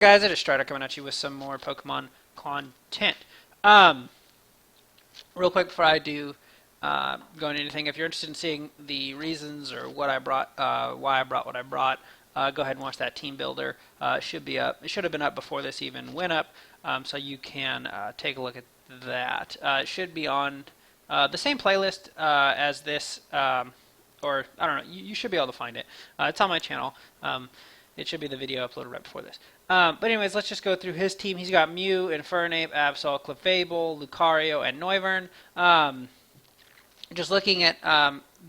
Guys, I just started coming at you with some more Pokemon content. Um, Real quick before I do go into anything, if you're interested in seeing the reasons or what I brought, why I brought what I brought, go ahead and watch that team builder. It should be up. It should have been up before this even went up, so you can take a look at that. It should be on the same playlist as this, or I don't know. You should be able to find it. It's on my channel. It should be the video uploaded right before this. But anyways, let's just go through his team. He's got Mew, Infernape, Absol, Clefable, Lucario, and Noivern. Just looking at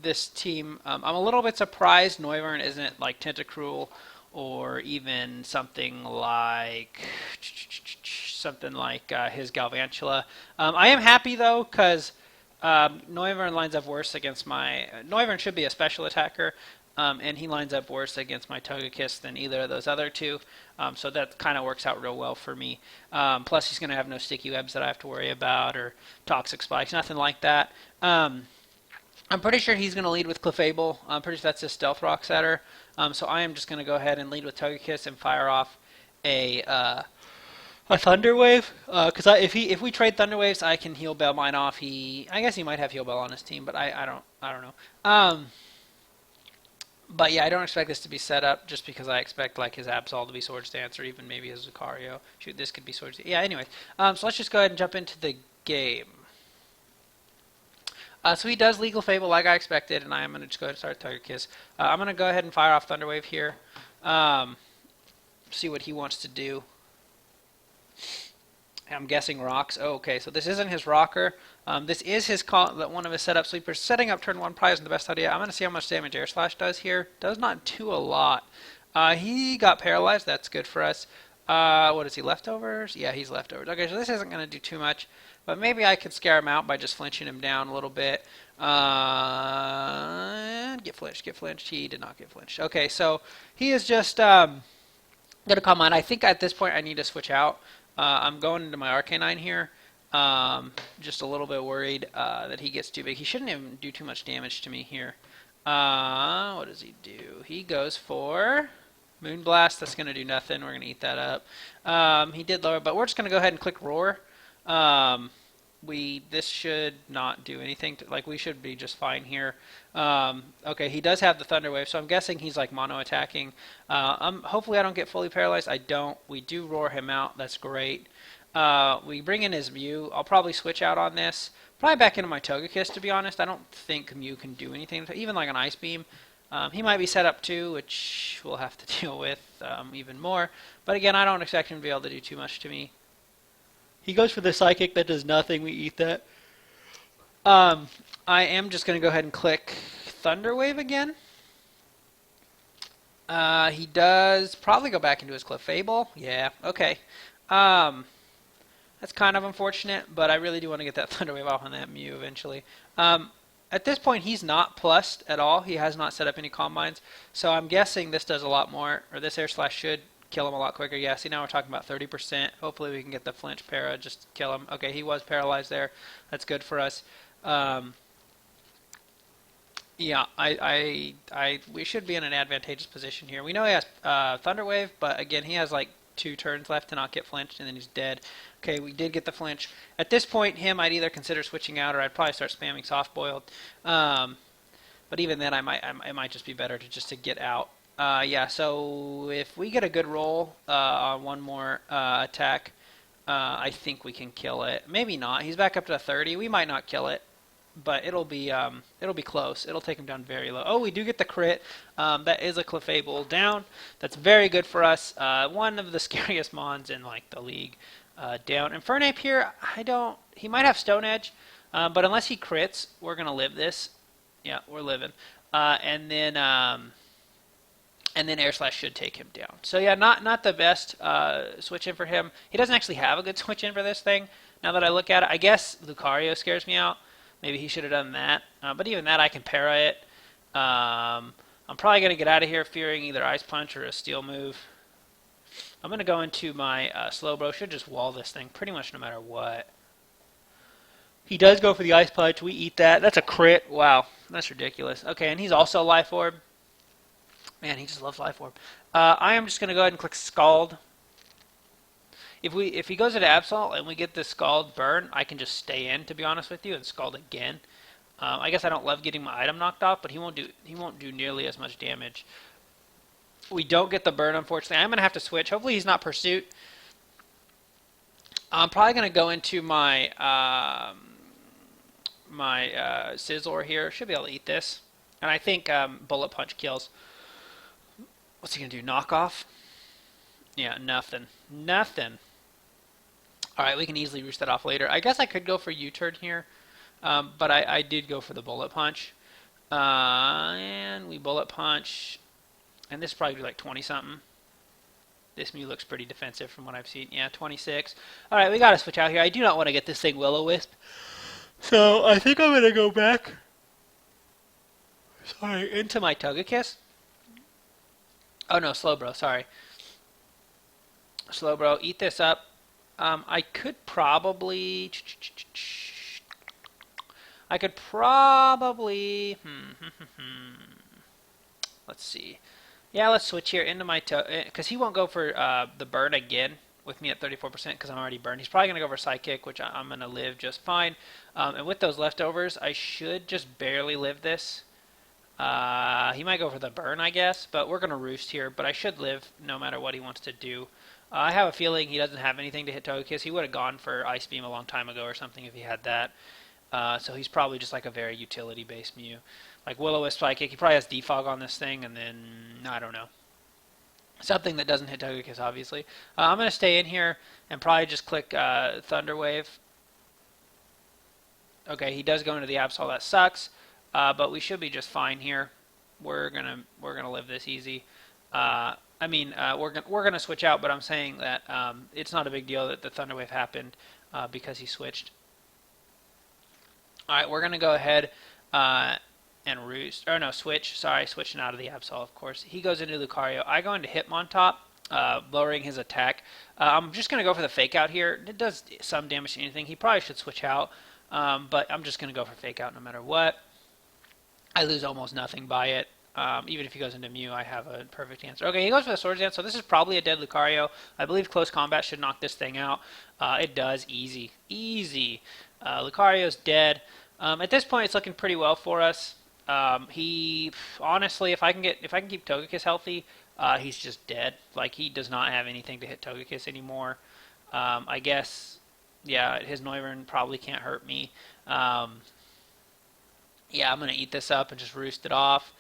this team, I'm a little bit surprised Noivern isn't like Tentacruel or even something like his Galvantula. I am happy though because Noivern lines up worse against my Noivern should be a special attacker. And he lines up worse against my Togekiss than either of those other two. So that kind of works out real well for me. Plus, he's going to have no sticky webs that I have to worry about or toxic spikes, nothing like that. I'm pretty sure he's going to lead with Clefable. I'm pretty sure that's his Stealth Rock setter. So I am just going to go ahead and lead with Togekiss and fire off a Thunder Wave. Because if we trade Thunder Waves, I can heal Bell mine off. I guess he might have Heal Bell on his team, but I don't know. But yeah, I don't expect this to be set up just because I expect like his Absol to be Swords Dance or even maybe his Lucario. Shoot, this could be Swords Dance. Yeah, anyways. So let's just go ahead and jump into the game. So he does Legal Fable like I expected, and I am going to just go ahead and start Togekiss. I'm going to go ahead and fire off Thunder Wave here. See what he wants to do. I'm guessing rocks. Oh, okay, so this isn't his rocker. This is his one of his setup sleepers. Setting up turn 1 probably isn't the best idea. I'm going to see how much damage Air Slash does here. Does not do a lot. He got paralyzed. That's good for us. What is he, leftovers? Yeah, he's leftovers. Okay, so this isn't going to do too much. But maybe I could scare him out by just flinching him down a little bit. Get flinched, get flinched. He did not get flinched. Okay, so he is just going to come on. I think at this point I need to switch out. I'm going into my Arcanine here. Just a little bit worried that he gets too big. He shouldn't even do too much damage to me here. What does he do? He goes for Moonblast. That's going to do nothing. We're going to eat that up. He did lower, but we're just going to go ahead and click Roar. This should not do anything. We should be just fine here. Okay, he does have the Thunder Wave, so I'm guessing he's like mono attacking. Hopefully I don't get fully paralyzed. I don't. We do roar him out. That's great. We bring in his Mew. I'll probably switch out on this. Probably back into my Togekiss, to be honest. I don't think Mew can do anything. Even like an Ice Beam. He might be set up too, which we'll have to deal with even more. But again, I don't expect him to be able to do too much to me. He goes for the Psychic. That does nothing. We eat that. I am just going to go ahead and click Thunder Wave again. He does probably go back into his Clefable. Yeah, okay. That's kind of unfortunate, but I really do want to get that Thunder Wave off on that Mew eventually. At this point, he's not plussed at all. He has not set up any Calm Minds, so I'm guessing this does a lot more, or this Air Slash should kill him a lot quicker. Yeah, see, now we're talking about 30%. Hopefully we can get the flinch para, just kill him. Okay, he was paralyzed there. That's good for us. Yeah, we should be in an advantageous position here. We know he has Thunder Wave, but again, he has like 2 turns left to not get flinched, and then he's dead. Okay, we did get the flinch. At this point, I'd either consider switching out, or I'd probably start spamming Soft Boiled. But even then, it might just be better to get out. Yeah, so if we get a good roll on one more attack, I think we can kill it. Maybe not. He's back up to 30. We might not kill it, but it'll be close. It'll take him down very low. Oh, we do get the crit. That is a Clefable down. That's very good for us. One of the scariest mons in like the league. Down. Infernape here, he might have Stone Edge, but unless he crits, we're gonna live this. Yeah, we're living. And then Air Slash should take him down. So yeah, not the best switch in for him. He doesn't actually have a good switch in for this thing. Now that I look at it, I guess Lucario scares me out. Maybe he should have done that. But even that, I can para it. I'm probably going to get out of here fearing either Ice Punch or a Steel move. I'm going to go into my Slowbro. Should just wall this thing pretty much no matter what. He does go for the Ice Punch. We eat that. That's a crit. Wow, that's ridiculous. Okay, and he's also Life Orb. Man, he just loves Life Orb. I am just going to go ahead and click Scald. if he goes into Absol and we get this Scald burn, I can just stay in, to be honest with you, and Scald again. I guess I don't love getting my item knocked off, but he won't do nearly as much damage. We don't get the burn, unfortunately. I'm gonna have to switch. Hopefully he's not Pursuit. I'm probably gonna go into my Sizzler here. Should be able to eat this, and I think Bullet Punch kills. What's he gonna do? Knock off? Yeah, nothing. Nothing. All right, we can easily roost that off later. I guess I could go for U-turn here, but I did go for the Bullet Punch. And we Bullet Punch. And this probably be like 20-something. This Mew looks pretty defensive from what I've seen. Yeah, 26. All right, we got to switch out here. I do not want to get this thing Will-O-Wisp. So I think I'm going to go back. Sorry, into my Togekiss. Oh, no, Slowbro, sorry. Slowbro, eat this up. I could probably... Let's see. Yeah, let's switch here into my because he won't go for the burn again with me at 34% because I'm already burned. He's probably going to go for Psychic, which I'm going to live just fine. And with those leftovers, I should just barely live this. He might go for the burn, I guess, but we're going to roost here. But I should live no matter what he wants to do. I have a feeling he doesn't have anything to hit Togekiss. He would have gone for Ice Beam a long time ago or something if he had that. So he's probably just like a very utility-based Mew. Like Will-O-Wisp, Psychic. He probably has Defog on this thing, and then, I don't know. Something that doesn't hit Togekiss, obviously. I'm going to stay in here and probably just click Thunder Wave. Okay, he does go into the Absol. That sucks, but we should be just fine here. We're gonna live this easy. We're gonna switch out, but I'm saying that it's not a big deal that the Thunder Wave happened because he switched. All right, we're gonna go ahead and roost. Or no, switch. Sorry, switching out of the Absol, of course. He goes into Lucario. I go into Hitmontop, lowering his attack. I'm just gonna go for the Fake Out here. It does some damage to anything. He probably should switch out, but I'm just gonna go for Fake Out no matter what. I lose almost nothing by it. Even if he goes into Mew, I have a perfect answer. Okay, he goes for the Swords Dance, so this is probably a dead Lucario. I believe Close Combat should knock this thing out. It does. Easy. Easy. Lucario's dead. At this point, it's looking pretty well for us. He, honestly, if I can keep Togekiss healthy, he's just dead. Like, he does not have anything to hit Togekiss anymore. I guess, yeah, his Noivern probably can't hurt me. Yeah, I'm going to eat this up and just roost it off.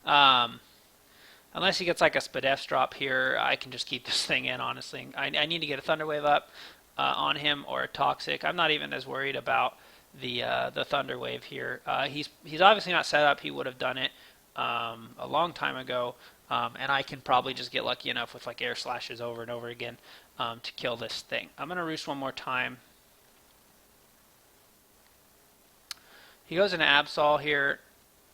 Unless he gets like a Spadef's drop here, I can just keep this thing in, honestly. I need to get a Thunder Wave up on him or a Toxic. I'm not even as worried about the Thunder Wave here. He's obviously not set up. He would have done it a long time ago. And I can probably just get lucky enough with like Air Slashes over and over again to kill this thing. I'm going to roost one more time. He goes into Absol here.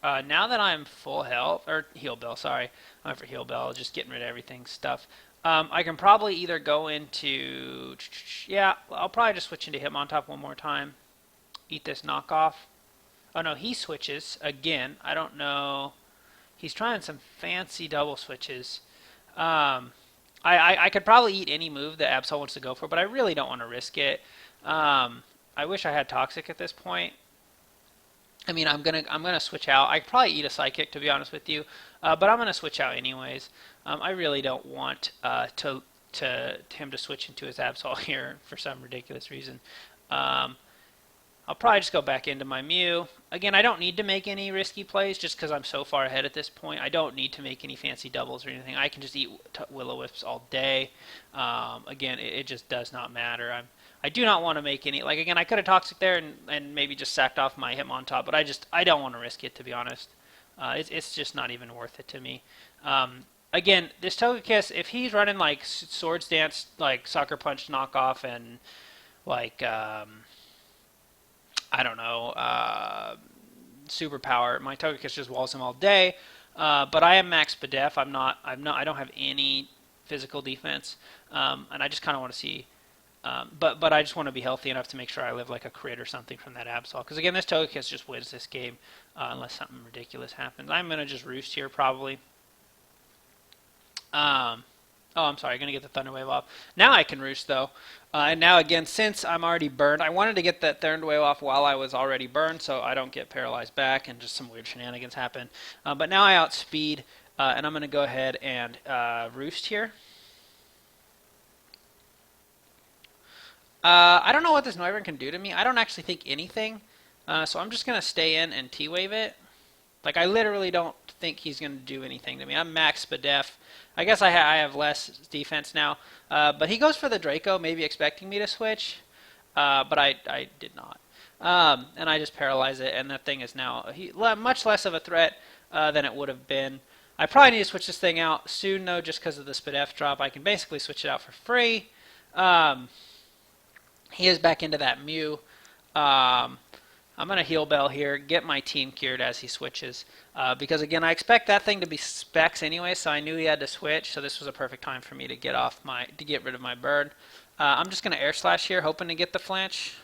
Now that I'm full health, or Heal Bell, sorry. I'm for Heal Bell, just getting rid of everything stuff. I can probably either go into, yeah, I'll probably just switch into Hitmontop one more time. Eat this knockoff. Oh no, he switches again. I don't know. He's trying some fancy double switches. I could probably eat any move that Absol wants to go for, but I really don't want to risk it. I wish I had Toxic at this point. I mean, I'm gonna switch out. I could probably eat a Psychic, to be honest with you, but I'm gonna switch out anyways. I really don't want him to switch into his Absol here for some ridiculous reason. I'll probably just go back into my Mew. Again, I don't need to make any risky plays just because I'm so far ahead at this point. I don't need to make any fancy doubles or anything. I can just eat Will-O-Wisps all day. Again, it just does not matter. I do not want to make any, like, again, I could have Toxic there and maybe just sacked off my Hitmontop, but I don't want to risk it, to be honest. It's just not even worth it to me. Again, this Togekiss, if he's running like Swords Dance, like Sucker Punch knockoff, and like I don't know, Superpower, my Togekiss just walls him all day. But I am max Spadef. I don't have any physical defense, and I just kind of want to see. But I just want to be healthy enough to make sure I live like a crit or something from that Absol. Because again, this Togekiss just wins this game unless something ridiculous happens. I'm going to just roost here probably. Oh Oh, I'm sorry, gonna get the Thunder Wave off. Now I can roost though. And now again, since I'm already burned, I wanted to get that Thunder Wave off while I was already burned, so I don't get paralyzed back and just some weird shenanigans happen. But now I outspeed, and I'm gonna go ahead and roost here. I don't know what this Noivern can do to me. I don't actually think anything, so I'm just gonna stay in and T-Wave it. Like, I literally don't think he's going to do anything to me. I'm max Spadef. I guess I have less defense now. But he goes for the Draco, maybe expecting me to switch. But I did not. And I just paralyze it, and that thing is now much less of a threat than it would have been. I probably need to switch this thing out soon, though, just because of the Spadef drop. I can basically switch it out for free. He is back into that Mew. I'm going to heal Bell here, get my team cured as he switches. Because, again, I expect that thing to be specs anyway, so I knew he had to switch. So this was a perfect time for me to get rid of my bird. I'm just going to Air Slash here, hoping to get the flinch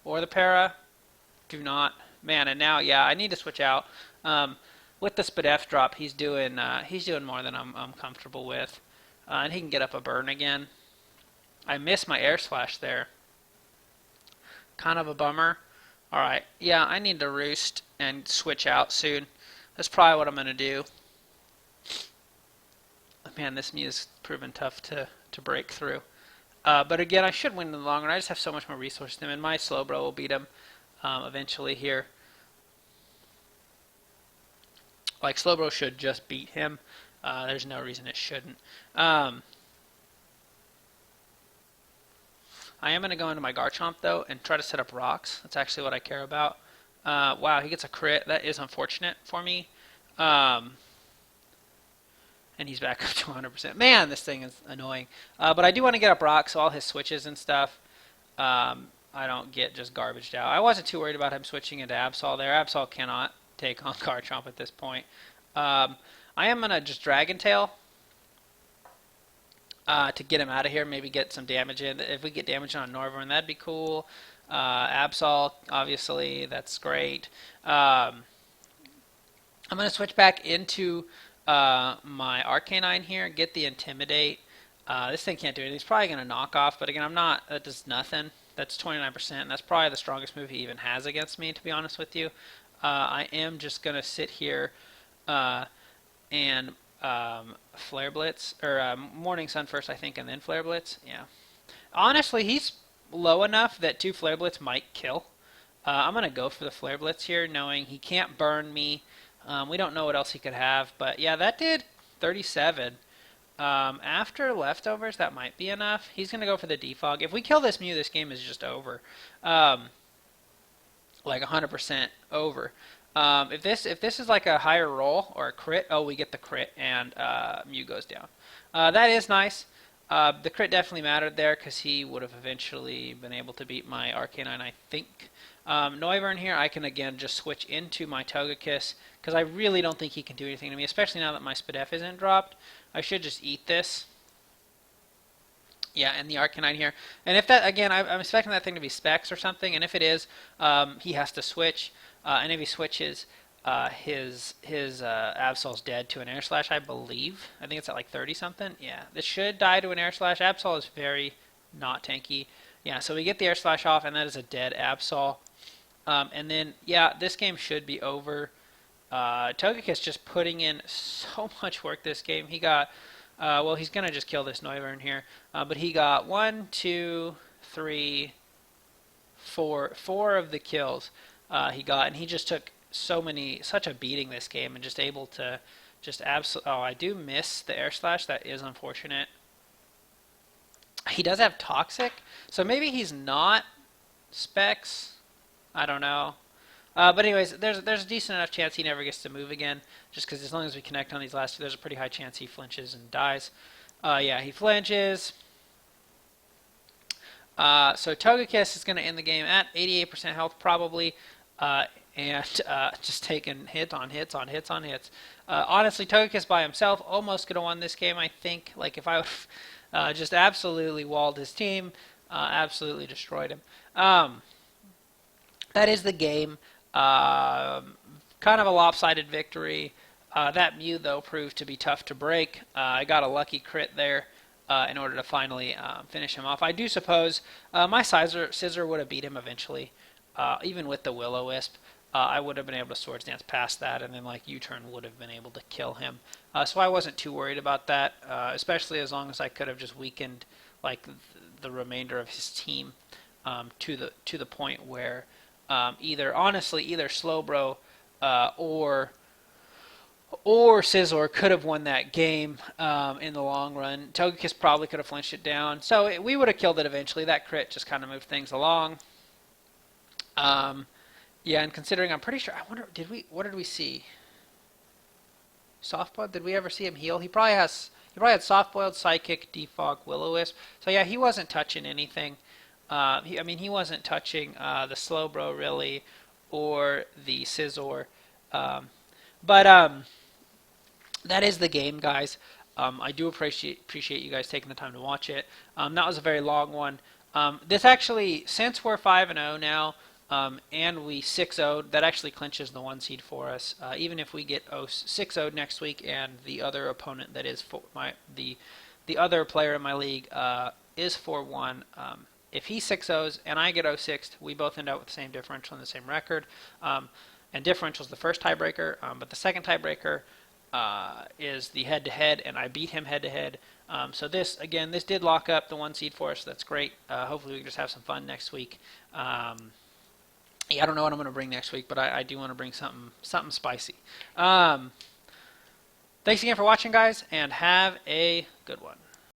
or the para. Do not. Man, and now, yeah, I need to switch out. With the Spadef drop, he's doing more than I'm comfortable with. And he can get up a burn again. I missed my Air Slash there. Kind of a bummer. Alright, yeah, I need to roost and switch out soon. That's probably what I'm going to do. Man, this Mew's proven tough to break through. But again, I should win in the long run. I just have so much more resources than him, and my Slowbro will beat him eventually here. Like, Slowbro should just beat him. There's no reason it shouldn't. I am going to go into my Garchomp, though, and try to set up rocks. That's actually what I care about. Wow, he gets a crit. That is unfortunate for me. And he's back up to 100%. Man, this thing is annoying. But I do want to get up rocks, so all his switches and stuff, I don't get just garbaged out. I wasn't too worried about him switching into Absol there. Absol cannot take on Garchomp at this point. I am going to just Dragon Tail. To get him out of here, maybe get some damage in. If we get damage on Noivern, that'd be cool. Absol, obviously, that's great. I'm going to switch back into my Arcanine here, get the Intimidate. This thing can't do anything. He's probably going to knock off, but again, that does nothing. That's 29%, and that's probably the strongest move he even has against me, to be honest with you. I am just going to sit here and Flare Blitz, or Morning Sun first, I think, and then Flare Blitz. Yeah. Honestly, he's low enough that 2 Flare Blitz might kill. I'm going to go for the Flare Blitz here, knowing he can't burn me. We don't know what else he could have, but yeah, that did 37. After leftovers, that might be enough. He's going to go for the Defog. If we kill this Mew, this game is just over. Like 100% over. If this is like a higher roll or a crit, oh, we get the crit and Mew goes down. That is nice. The crit definitely mattered there because he would have eventually been able to beat my Arcanine, I think. Noivern here, I can again just switch into my Togekiss because I really don't think he can do anything to me, especially now that my Spadef isn't dropped. I should just eat this. Yeah, and the Arcanine here. And if that, again, I'm expecting that thing to be specs or something, and if it is, he has to switch. And if he switches, his Absol's dead to an Air Slash, I believe. I think it's at like 30-something. Yeah, this should die to an Air Slash. Absol is very not tanky. Yeah, so we get the Air Slash off, and that is a dead Absol. And then, yeah, this game should be over. Togekiss just putting in so much work this game. He got, well, he's going to just kill this Noivern here. But he got 1, 2, 3, 4 of the kills. He got, and he just took such a beating this game, and just able to just absolutely. Oh, I do miss the Air Slash. That is unfortunate. He does have Toxic, so maybe he's not specs. I don't know. But anyways, there's a decent enough chance he never gets to move again, just because as long as we connect on these last 2, there's a pretty high chance he flinches and dies. Yeah, he flinches. So Togekiss is going to end the game at 88% health probably, and just taking hit on hits on hits on hits. Honestly, Togekiss by himself almost could have won this game, I think. Like, if I would just absolutely walled his team, absolutely destroyed him. That is the game. Kind of a lopsided victory. That Mew, though, proved to be tough to break. I got a lucky crit there. in order to finally finish him off. I do suppose my scissor would have beat him eventually, even with the Will-O-Wisp. I would have been able to Swords Dance past that, and then like U-turn would have been able to kill him. So I wasn't too worried about that, especially as long as I could have just weakened like the remainder of his team to the point where either Slowbro or Scizor could have won that game in the long run. Togekiss probably could have flinched it down. So we would have killed it eventually. That crit just kind of moved things along. Yeah, and considering I'm pretty sure, I wonder, what did we see? Soft Boiled? Did we ever see him heal? He probably had Soft Boiled, Psychic, Defog, Will-O-Wisp. So yeah, he wasn't touching anything. He wasn't touching the Slowbro really, or the Scizor. But that is the game, guys. I do appreciate you guys taking the time to watch it. That was a very long one. This actually, since we're 5-0 now, and we 6-0'd, that actually clinches the 1 seed for us. Even if we get 6-0'd next week, and the other opponent that is the other player in my league is 4-1. If he 6-0's and I get 0-6'd, we both end up with the same differential and the same record. And differential is the first tiebreaker, but the second tiebreaker is the head-to-head, and I beat him head-to-head. So this did lock up the 1 seed for us. So that's great. Hopefully we can just have some fun next week. Yeah, I don't know what I'm going to bring next week, but I do want to bring something spicy. Thanks again for watching, guys, and have a good one.